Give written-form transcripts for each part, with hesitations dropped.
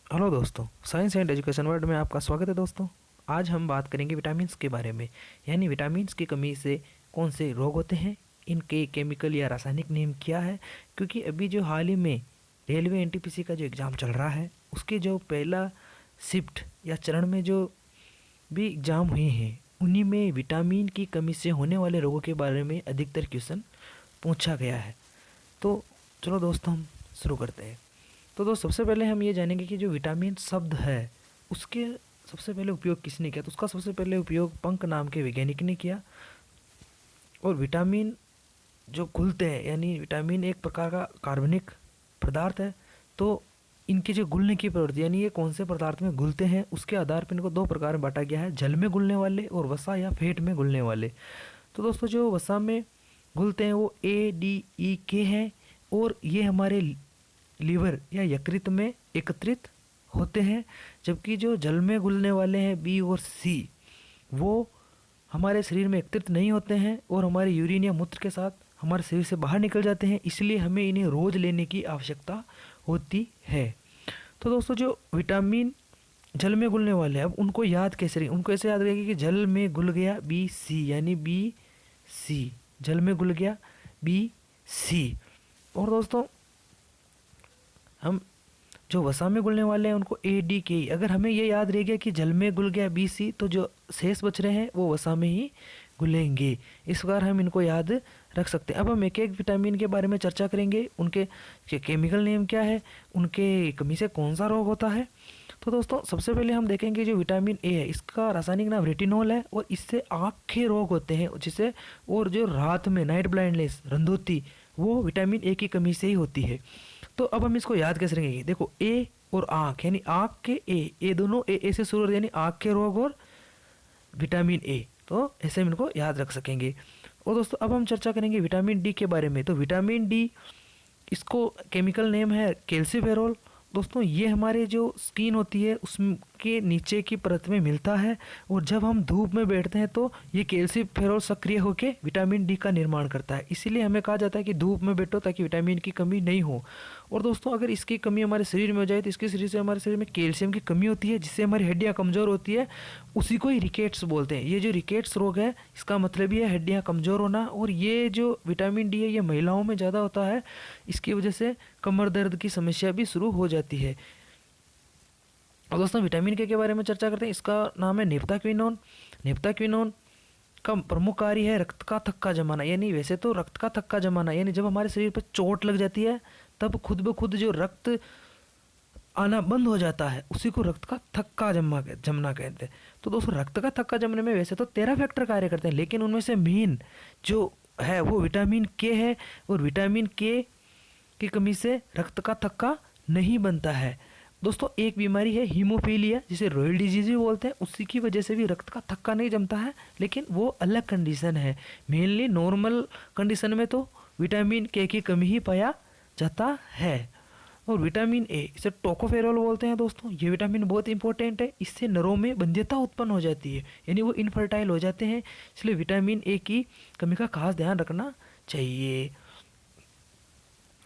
Hello दोस्तों, science and education world में आपका स्वागत है दोस्तों। आज हम बात करेंगे विटामिन्स के बारे में, यानी विटामिन्स की कमी से कौन से रोग होते हैं, इनके केमिकल या रासायनिक नेम क्या है। क्योंकि अभी जो हाल ही में रेलवे एनटीपीसी का जो एग्ज़ाम चल रहा है, उसके जो पहला शिफ्ट या चरण में जो भी एग्ज़ाम हुए हैं, उन्हीं में विटामिन की कमी से होने वाले रोगों के बारे में अधिकतर क्वेश्चन पूछा गया है। तो चलो दोस्तों, हम शुरू करते हैं। तो दोस्त, सबसे पहले हम ये जानेंगे कि जो विटामिन शब्द है, उसके सबसे पहले उपयोग किसने किया। तो उसका सबसे पहले उपयोग पंक नाम के वैज्ञानिक ने किया। और विटामिन जो घुलते हैं, यानी विटामिन एक प्रकार का कार्बनिक पदार्थ है, तो इनके जो घुलने की प्रवृत्ति, यानी ये कौन से पदार्थ में घुलते हैं, उसके आधार पर इनको दो प्रकार में बांटा गया है: जल में घुलने वाले और वसा या फेट में घुलने वाले। तो दोस्तों, जो वसा में घुलते हैं वो ADE हैं, और ये हमारे लीवर या यकृत में एकत्रित होते हैं। जबकि जो जल में घुलने वाले हैं B और C, वो हमारे शरीर में एकत्रित नहीं होते हैं और हमारे यूरिन या मूत्र के साथ हमारे शरीर से बाहर निकल जाते हैं। इसलिए हमें इन्हें रोज लेने की आवश्यकता होती है। तो दोस्तों, जो विटामिन जल में घुलने वाले हैं, अब उनको याद कैसे रखें? उनको ऐसे याद रखेंगे कि जल में घुल गया BC, यानी BC, जल में घुल गया BC। और दोस्तों, हम जो वसा में घुलने वाले हैं उनको ADK। अगर हमें ये याद रह गया कि जल में घुल गया BC, तो जो शेष बच रहे हैं वो वसा में ही घुलेंगे। इस प्रकार हम इनको याद रख सकते हैं। अब हम एक एक विटामिन के बारे में चर्चा करेंगे, उनके केमिकल नेम क्या है, उनके कमी से कौन सा रोग होता है। तो दोस्तों, सबसे पहले हम देखेंगे जो विटामिन ए है, इसका रासायनिक नाम रेटिनॉल है, और इससे आँख के रोग होते हैं जिसे, और जो रात में नाइट ब्लाइंडनेस, रंधोती, वो विटामिन ए की कमी से ही होती है। तो अब हम इसको याद कैसे रखेंगे? देखो, ए और आँख, यानी आँख के ए दोनों ए से शुरू होते हैं, यानी आँख के रोग और विटामिन ए। तो ऐसे हम इनको याद रख सकेंगे। और दोस्तों, अब हम चर्चा करेंगे विटामिन डी के बारे में। तो विटामिन डी, इसको केमिकल नेम है कैल्सीफेरॉल। दोस्तों, ये हमारे जो स्किन होती है उसके नीचे की परत में मिलता है, और जब हम धूप में बैठते हैं तो ये कैल्सीफेरॉल सक्रिय होकर विटामिन डी का निर्माण करता है। इसीलिए हमें कहा जाता है कि धूप में बैठो ताकि विटामिन की कमी नहीं हो। और दोस्तों, अगर इसकी कमी हमारे शरीर में हो जाए तो इसके शरीर से हमारे शरीर में कैल्शियम की कमी होती है, जिससे हमारी हड्डियाँ कमज़ोर होती है। उसी को ही रिकेट्स बोलते हैं। ये जो रिकेट्स रोग है, इसका मतलब ये है हड्डियाँ कमज़ोर होना। और ये जो विटामिन डी है, ये महिलाओं में ज़्यादा होता है। इसकी वजह से कमर दर्द की समस्या भी शुरू हो जाती है। और दोस्तों, विटामिन के बारे में चर्चा करते हैं। इसका नाम है नेप्ताक्विनोन। नेप्ताक्विनोन का प्रमुख कार्य है रक्त का थक्का जमाना। यानी वैसे तो रक्त का थक्का जमाना, यानी जब हमारे शरीर पर चोट लग जाती है तब खुद ब खुद जो रक्त आना बंद हो जाता है, उसी को रक्त का थक्का जमना कहते हैं। तो दोस्तों, रक्त का थक्का जमने में वैसे तो 13 फैक्टर कार्य करते हैं, लेकिन उनमें से मेन जो है वो विटामिन के है। और विटामिन के की कमी से रक्त का थक्का नहीं बनता है। दोस्तों, एक बीमारी है हीमोफीलिया, जिसे रॉयल डिजीज भी बोलते हैं, उसी की वजह से भी रक्त का थक्का नहीं जमता है, लेकिन वो अलग कंडीशन है। मेनली नॉर्मल कंडीशन में तो विटामिन के की कमी ही पाया जाता है। और विटामिन ए, इसे टोकोफेरॉल बोलते हैं। दोस्तों, ये विटामिन बहुत इंपॉर्टेंट है। इससे नरों में बंध्यता उत्पन्न हो जाती है, यानी वो इनफर्टाइल हो जाते हैं। इसलिए विटामिन ए की कमी का खास ध्यान रखना चाहिए।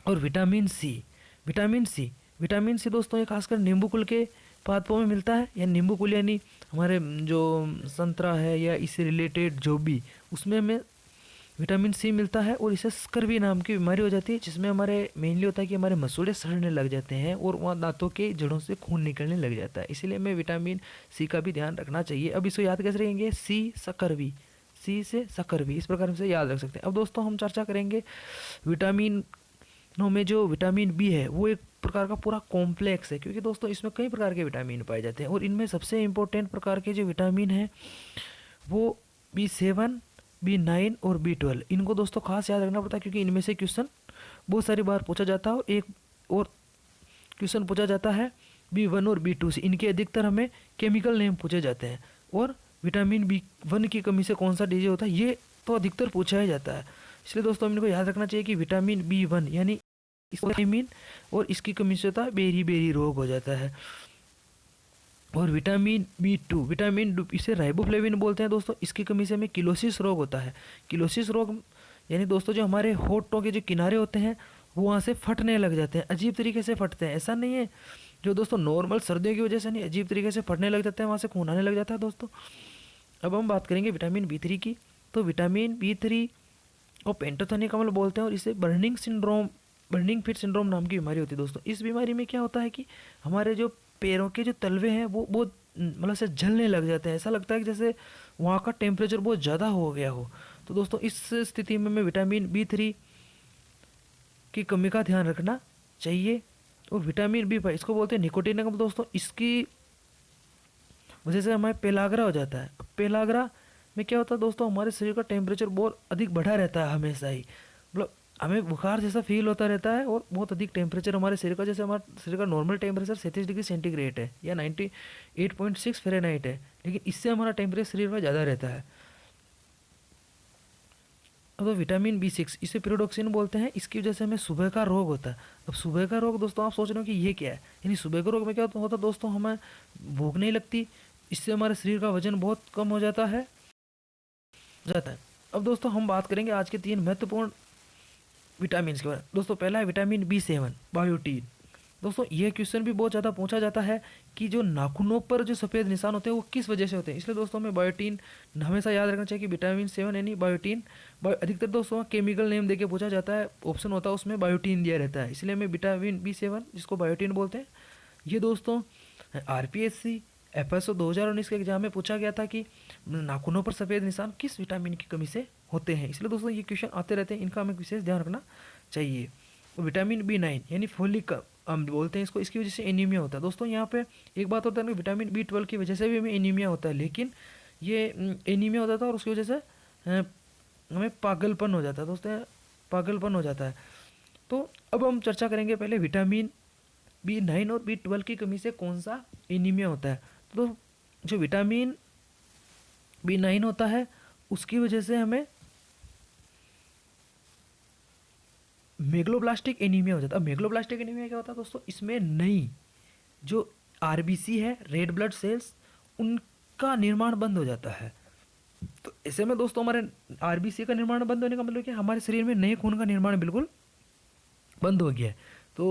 और विटामिन सी, विटामिन सी दोस्तों, ये खासकर नींबू कुल के पादपों में मिलता है। या नींबू कुल यानी हमारे जो संतरा है या इससे रिलेटेड जो भी, उसमें हमें विटामिन सी मिलता है। और इसे स्कर्वी नाम की बीमारी हो जाती है, जिसमें हमारे मेनली होता है कि हमारे मसूड़े सड़ने लग जाते हैं और वहाँ दांतों के जड़ों से खून निकलने लग जाता है। इसलिए हमें विटामिन सी का भी ध्यान रखना चाहिए। अब इसको याद कैसे रखेंगे? सी से सकरवी, इस प्रकार से याद रख सकते हैं। अब दोस्तों, हम चर्चा करेंगे विटामिन में जो विटामिन बी है, वो एक प्रकार का पूरा कॉम्प्लेक्स है, क्योंकि दोस्तों इसमें कई प्रकार के विटामिन पाए जाते हैं। और इनमें सबसे इंपॉर्टेंट प्रकार के जो विटामिन हैं वो B7, B9 और B12। इनको दोस्तों खास याद रखना पड़ता है, क्योंकि इनमें से क्वेश्चन बहुत सारी बार पूछा जाता है। और एक और क्वेश्चन पूछा जाता है B1 और B2 से। इनके अधिकतर हमें केमिकल नेम पूछे जाते हैं। और विटामिन B1 की कमी से कौन सा डिजीज होता है, ये तो अधिकतर पूछा ही जाता है। इसलिए दोस्तों, हम इनको याद रखना चाहिए कि विटामिन B1 यानी विटामिन, और इसकी कमी से होता है बेरी बेरी रोग हो जाता है। और विटामिन B2, इसे राइबोफ्लेविन बोलते हैं दोस्तों। इसकी कमी से हमें किलोसिस रोग होता है। किलोसिस रोग यानी दोस्तों, जो हमारे होठों के जो किनारे होते हैं वो वहाँ से फटने लग जाते हैं, अजीब तरीके से फटते हैं। ऐसा नहीं है जो दोस्तों नॉर्मल सर्दियों की वजह से नहीं अजीब तरीके से फटने लग जाते हैं, वहाँ से खून आने लग जाता है दोस्तों। अब हम बात करेंगे विटामिन बी 3 की। तो विटामिन बी 3 को पेंटोथेनिक कमल बोलते हैं और इसे बर्निंग फिट सिंड्रोम नाम की बीमारी होती है दोस्तों। इस बीमारी में क्या होता है कि हमारे जो पैरों के जो तलवे हैं वो बहुत मतलब से जलने लग जाते हैं, ऐसा लगता है कि जैसे वहाँ का टेम्परेचर बहुत ज़्यादा हो गया हो। तो दोस्तों इस स्थिति में हमें विटामिन बी 3 की कमी का ध्यान रखना चाहिए। और विटामिन बी 5 इसको बोलते हैं निकोटीन कमल दोस्तों, इसकी वजह से हमारे पेलाग्रा हो जाता है। अब पेलाग्रा में क्या होता है दोस्तों, हमारे शरीर का टेम्परेचर बहुत अधिक बढ़ा रहता है हमेशा ही, मतलब हमें बुखार जैसा फील होता रहता है और बहुत अधिक टेम्परेचर हमारे शरीर का, जैसे हमारे शरीर का नॉर्मल टेम्परेचर 37 डिग्री सेंटीग्रेड है या 98.6 फ़ारेनहाइट है, लेकिन इससे हमारा टेम्परेचर शरीर का ज़्यादा रहता है। अब तो विटामिन बी 6 इसे पीरियोडोक्सिन बोलते हैं, इसकी वजह से हमें सुबह का रोग होता है। अब सुबह का रोग दोस्तों आप सोच रहे हो कि ये क्या है, यानी सुबह के रोग में क्या होता है दोस्तों, हमें भूख नहीं लगती, इससे हमारे शरीर का वजन बहुत कम हो जाता है। अब दोस्तों हम बात करेंगे आज के 3 महत्वपूर्ण विटामिन के बारे में। दोस्तों पहला है विटामिन बी 7 बायोटीन। दोस्तों ये क्वेश्चन भी बहुत ज़्यादा पूछा जाता है कि जो नाखूनों पर जो सफ़ेद निशान होते हैं वो किस वजह से होते हैं, इसलिए दोस्तों हमें बायोटीन हमेशा याद रखना चाहिए कि विटामिन 7 यानी बायोटीन। अधिकतर दोस्तों केमिकल नेम देके पूछा जाता है, ऑप्शन होता है उसमें बायोटीन दिया रहता है, इसलिए हमें विटामिन बी 7 जिसको बायोटीन बोलते हैं। ये दोस्तों RPSC FSO 2019 के एग्जाम में पूछा गया था कि नाखूनों पर सफ़ेद निशान किस विटामिन की कमी से होते हैं, इसलिए दोस्तों ये क्वेश्चन आते रहते हैं, इनका हमें विशेष ध्यान रखना चाहिए। विटामिन बी 9 यानी फोलिक हम बोलते हैं इसको, इसकी वजह से एनीमिया होता है। दोस्तों यहाँ पे एक बात होता है ना, विटामिन बी 12 की वजह से भी हमें एनीमिया होता है, लेकिन ये एनीमिया होता था और उसकी वजह से हमें पागलपन हो जाता है दोस्तों, पागलपन हो जाता है। तो अब हम चर्चा करेंगे पहले विटामिन बी 9 और बी 12 की कमी से कौन सा एनीमिया होता है। तो जो विटामिन बी 9 होता है उसकी वजह से हमें मेगलोब्लास्टिक एनीमिया हो जाता है। अब मेगलोब्लास्टिक एनीमिया क्या होता है दोस्तों, इसमें नई जो RBC है, रेड ब्लड सेल्स, उनका निर्माण बंद हो जाता है। तो ऐसे में दोस्तों हमारे RBC का निर्माण बंद होने का मतलब क्या, हमारे शरीर में नए खून का निर्माण बिल्कुल बंद हो गया है। तो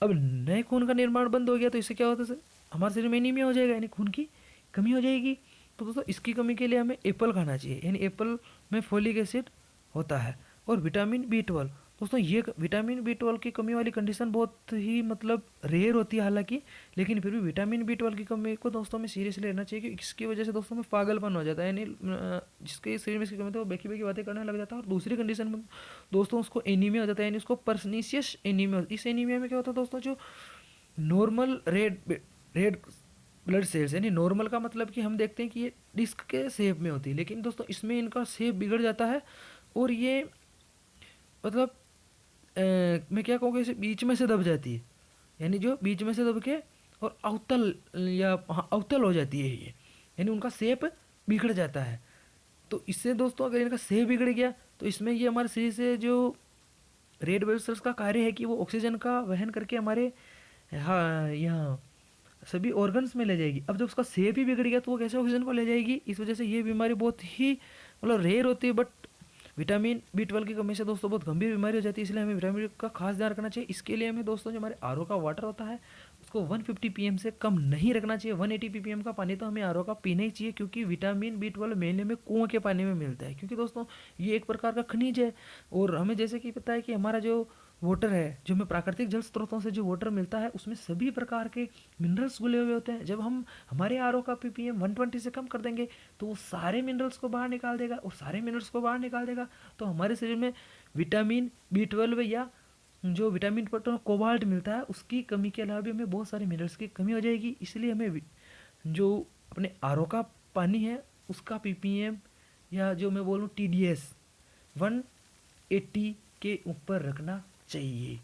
अब नए खून का निर्माण बंद हो गया तो इससे क्या होता है, हमारे शरीर में एनीमिया हो जाएगा, यानी खून की कमी हो जाएगी। तो दोस्तों इसकी कमी के लिए हमें एप्पल खाना चाहिए, यानी एप्पल में फोलिक एसिड होता है। और विटामिन बी 12 दोस्तों, ये विटामिन बी 12 की कमी वाली कंडीशन बहुत ही मतलब रेयर होती है हालांकि, लेकिन फिर भी विटामिन बी 12 की कमी को दोस्तों में सीरियसली लेना चाहिए, क्योंकि इसकी वजह से दोस्तों में पागलपन हो जाता है, यानी जिसके शरीर में इसकी कमी तो वो बेकी बेकी बातें करने लग जाता है। और दूसरी कंडीशन में दोस्तों उसको एनीमिया हो जाता है, यानी उसको पर्सनीशियस एनीमिया। इस एनीमिया में क्या होता है दोस्तों, जो नॉर्मल रेड ब्लड सेल्स, यानी नॉर्मल का मतलब कि हम देखते हैं कि ये डिस्क के शेप में होती है, लेकिन दोस्तों इसमें इनका शेप बिगड़ जाता है और ये मतलब मैं क्या कहूँगा, इसे बीच में से दब जाती है, यानी जो बीच में से दब के और अवतल या हाँ अवतल हो जाती है ये, यानी उनका शेप बिगड़ जाता है। तो इससे दोस्तों अगर इनका शेप बिगड़ गया तो इसमें ये हमारे शरीर से जो रेड ब्लड सेल्स का कार्य है कि वो ऑक्सीजन का वहन करके हमारे हाँ यहाँ सभी ऑर्गन्स में ले जाएगी। अब जब उसका शेप ही बिगड़ गया तो वो कैसे ऑक्सीजन को ले जाएगी, इस वजह से ये बीमारी बहुत ही मतलब रेयर होती है। बट विटामिन बी 12 की कमी से दोस्तों बहुत गंभीर बीमारी हो जाती है, इसलिए हमें विटामिन का खास ध्यान रखना चाहिए। इसके लिए हमें दोस्तों जो हमारे RO का वाटर होता है उसको 150 ppm से कम नहीं रखना चाहिए। 180 ppm का पानी तो हमें RO का पीना ही चाहिए, क्योंकि विटामिन बी 12 मेनली में कुआं के पानी में मिलता है, क्योंकि दोस्तों ये एक प्रकार का खनिज है। और हमें जैसे कि पता है कि हमारा जो वाटर है, जो हमें प्राकृतिक जल स्रोतों से जो वाटर मिलता है उसमें सभी प्रकार के मिनरल्स घुले हुए होते हैं। जब हम हमारे RO का ppm 120 से कम कर देंगे तो वो सारे मिनरल्स को बाहर निकाल देगा, और सारे मिनरल्स को बाहर निकाल देगा तो हमारे शरीर में विटामिन बी 12 या जो विटामिन कोबाल्ट मिलता है उसकी कमी के अलावा भी हमें बहुत सारे मिनरल्स की कमी हो जाएगी। इसलिए हमें जो अपने RO का पानी है उसका ppm या जो मैं बोलूँ TDS 180 के ऊपर रखना चाहिए।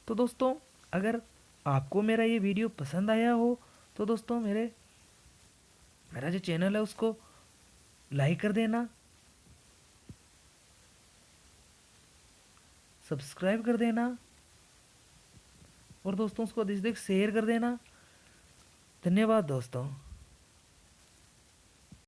तो दोस्तों अगर आपको मेरा ये वीडियो पसंद आया हो तो दोस्तों मेरा जो चैनल है उसको लाइक कर देना, सब्सक्राइब कर देना और दोस्तों उसको अधिक से अधिक शेयर कर देना। धन्यवाद दोस्तों।